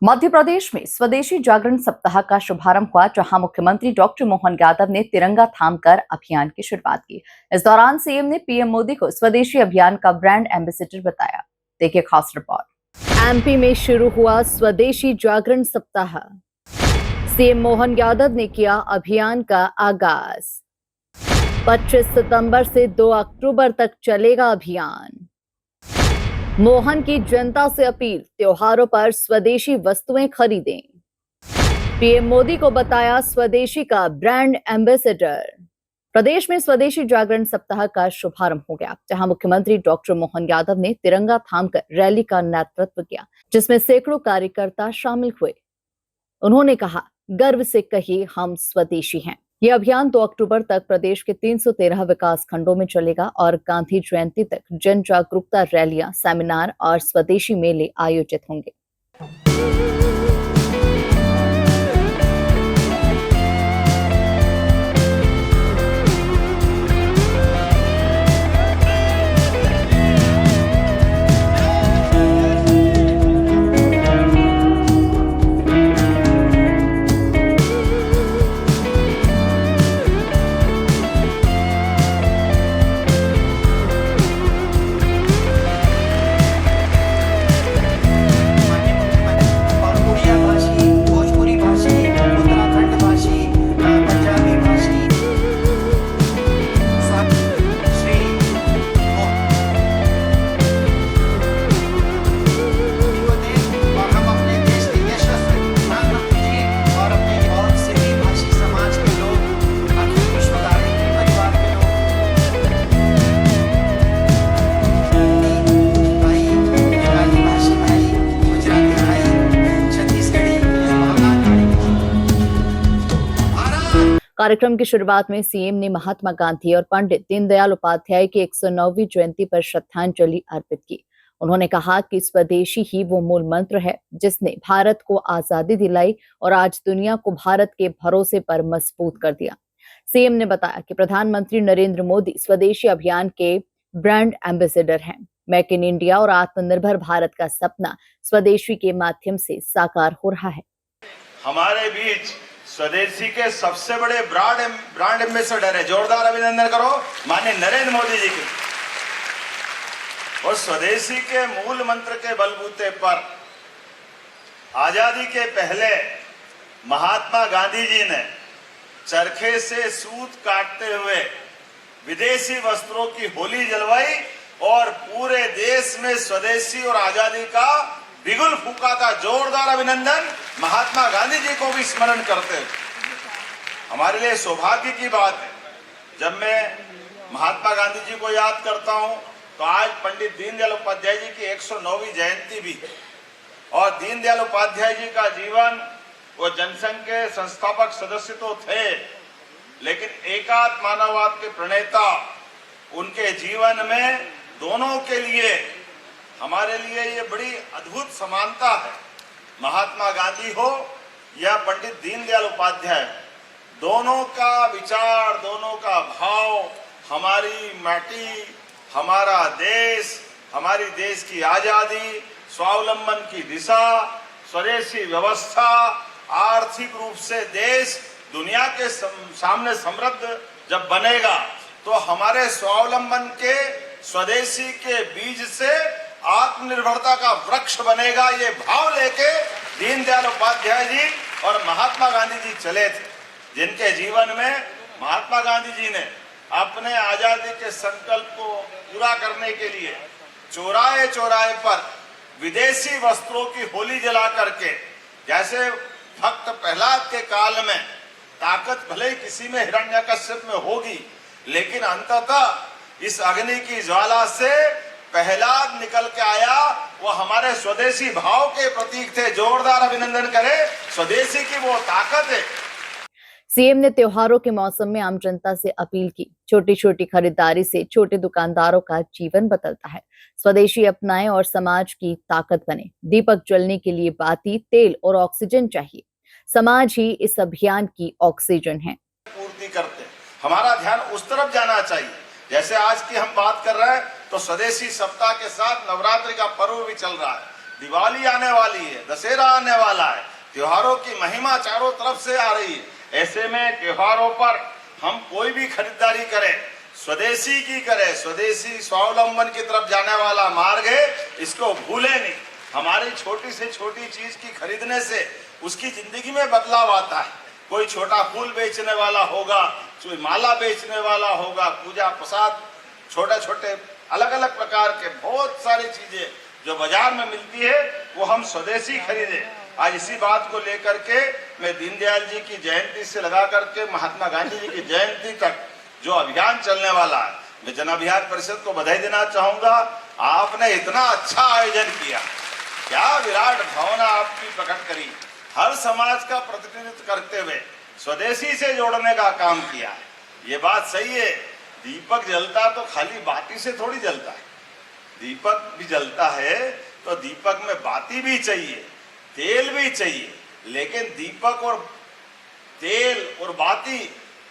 मध्य प्रदेश में स्वदेशी जागरण सप्ताह का शुभारंभ हुआ, जहां मुख्यमंत्री डॉक्टर मोहन यादव ने तिरंगा थामकर अभियान की शुरुआत की। इस दौरान सीएम ने पीएम मोदी को स्वदेशी अभियान का ब्रांड एम्बेसडर बताया। देखिए खास रिपोर्ट। एमपी में शुरू हुआ स्वदेशी जागरण सप्ताह। सीएम मोहन यादव ने किया अभियान का आगाज। 25 सितंबर से 2 अक्टूबर तक चलेगा अभियान। मोहन की जनता से अपील, त्योहारों पर स्वदेशी वस्तुएं खरीदें। पीएम मोदी को बताया स्वदेशी का ब्रांड एम्बेसडर। प्रदेश में स्वदेशी जागरण सप्ताह का शुभारंभ हो गया, जहां मुख्यमंत्री डॉक्टर मोहन यादव ने तिरंगा थामकर रैली का नेतृत्व किया, जिसमें सैकड़ों कार्यकर्ता शामिल हुए। उन्होंने कहा, गर्व से कहिए हम स्वदेशी हैं। यह अभियान 2 अक्टूबर तक प्रदेश के 313 विकास खंडों में चलेगा और गांधी जयंती तक जन जागरूकता रैलियां, सेमिनार और स्वदेशी मेले आयोजित होंगे। कार्यक्रम की शुरुआत में सीएम ने महात्मा गांधी और पंडित दीनदयाल उपाध्याय की 109वीं जयंती पर श्रद्धांजलि अर्पित की। उन्होंने कहा कि स्वदेशी ही वो मूल मंत्र है जिसने भारत को आजादी दिलाई और आज दुनिया को भारत के भरोसे पर मजबूत कर दिया। सीएम ने बताया कि प्रधानमंत्री नरेंद्र मोदी स्वदेशी अभियान के ब्रांड एम्बेसडर हैं। मेक इन इंडिया और आत्मनिर्भर भारत का सपना स्वदेशी के माध्यम से साकार हो रहा है। हमारे बीच स्वदेशी के सबसे बड़े ब्रांड एम्बेसडर है। जोरदार अभिनंदन करो माननीय नरेंद्र मोदी जी की। और स्वदेशी के मूल मंत्र के बलबूते पर आजादी के पहले महात्मा गांधी जी ने चरखे से सूत काटते हुए विदेशी वस्त्रों की होली जलवाई और पूरे देश में स्वदेशी और आजादी का बिगुल फूका था। जोरदार अभिनंदन महात्मा गांधी जी को भी स्मरण करते हैं। हमारे लिए सौभाग्य की बात है, जब मैं महात्मा गांधी जी को याद करता हूं तो आज पंडित दीनदयाल उपाध्याय जी की 109वीं जयंती भी है। और दीनदयाल उपाध्याय जी का जीवन, वो जनसंघ के संस्थापक सदस्य तो थे, लेकिन एकात्म मानववाद के प्रणेता। उनके जीवन में दोनों के लिए, हमारे लिए ये बड़ी अद्भुत समानता है। महात्मा गांधी हो या पंडित दीनदयाल उपाध्याय, दोनों का विचार, दोनों का भाव, हमारी माटी, हमारा देश, हमारी देश की आजादी, स्वावलंबन की दिशा, स्वदेशी व्यवस्था, आर्थिक रूप से देश दुनिया के सामने समृद्ध जब बनेगा तो हमारे स्वावलंबन के, स्वदेशी के बीज से आत्मनिर्भरता का वृक्ष बनेगा। ये भाव लेके दीनदयाल उपाध्याय जी और महात्मा गांधी जी चले थे, जिनके जीवन में महात्मा गांधी जी ने अपने आजादी के संकल्प को पूरा करने के लिए चौराहे चौराहे पर विदेशी वस्त्रों की होली जला करके, जैसे भक्त प्रहलाद के काल में ताकत भले ही किसी में हिरण्यकश्यप में होगी, लेकिन अंततः इस अग्नि की ज्वाला से प्रहलाद निकल के आया। वो हमारे स्वदेशी भाव के प्रतीक थे। जोरदार अभिनंदन करें, स्वदेशी की वो ताकत है। सीएम ने त्योहारों के मौसम में आम जनता से अपील की, छोटी छोटी खरीदारी से छोटे दुकानदारों का जीवन बदलता है। स्वदेशी अपनाएं और समाज की ताकत बने। दीपक जलने के लिए बाती, तेल और ऑक्सीजन चाहिए। समाज ही इस अभियान की ऑक्सीजन है। पूर्ति करते, हमारा ध्यान उस तरफ जाना चाहिए। जैसे आज की हम बात कर रहे हैं तो स्वदेशी सप्ताह के साथ नवरात्रि का पर्व भी चल रहा है। दिवाली आने वाली है, दशहरा आने वाला है, त्योहारों की महिमा चारों तरफ से आ रही है। ऐसे में त्योहारों पर हम कोई भी खरीदारी करें, स्वदेशी की करें, स्वदेशी स्वावलंबन की तरफ जाने वाला मार्ग है, इसको भूले नहीं। हमारी छोटी से छोटी चीज की खरीदने से उसकी जिंदगी में बदलाव आता है। कोई छोटा फूल बेचने वाला होगा, कोई माला बेचने वाला होगा, पूजा प्रसाद, छोटे छोटे अलग अलग प्रकार के बहुत सारी चीजें जो बाजार में मिलती है वो हम स्वदेशी खरीदे। आज इसी बात को लेकर के मैं दीनदयाल जी की जयंती से लगा करके महात्मा गांधी जी की जयंती तक जो अभियान चलने वाला है, मैं जन अभियान परिषद को बधाई देना चाहूंगा। आपने इतना अच्छा आयोजन किया, क्या विराट भावना आपकी प्रकट करी, हर समाज का प्रतिनिधित्व करते हुए स्वदेशी से जोड़ने का काम किया है। ये बात सही है, दीपक जलता तो खाली बाती से थोड़ी जलता है, दीपक भी जलता है तो दीपक में बाती भी चाहिए, तेल भी चाहिए। लेकिन दीपक और तेल और बाती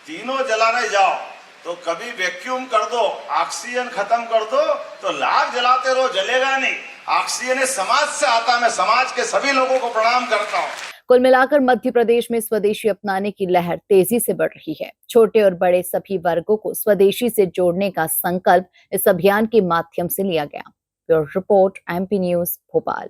तीनों जलाने जाओ तो कभी वैक्यूम कर दो, ऑक्सीजन खत्म कर दो तो लाख जलाते रहो, जलेगा नहीं। ऑक्सीजन समाज से आता है, मैं समाज के सभी लोगों को प्रणाम करता हूँ। कुल मिलाकर मध्य प्रदेश में स्वदेशी अपनाने की लहर तेजी से बढ़ रही है। छोटे और बड़े सभी वर्गों को स्वदेशी से जोड़ने का संकल्प इस अभियान के माध्यम से लिया गया। Bureau report, MP news, Bhopal.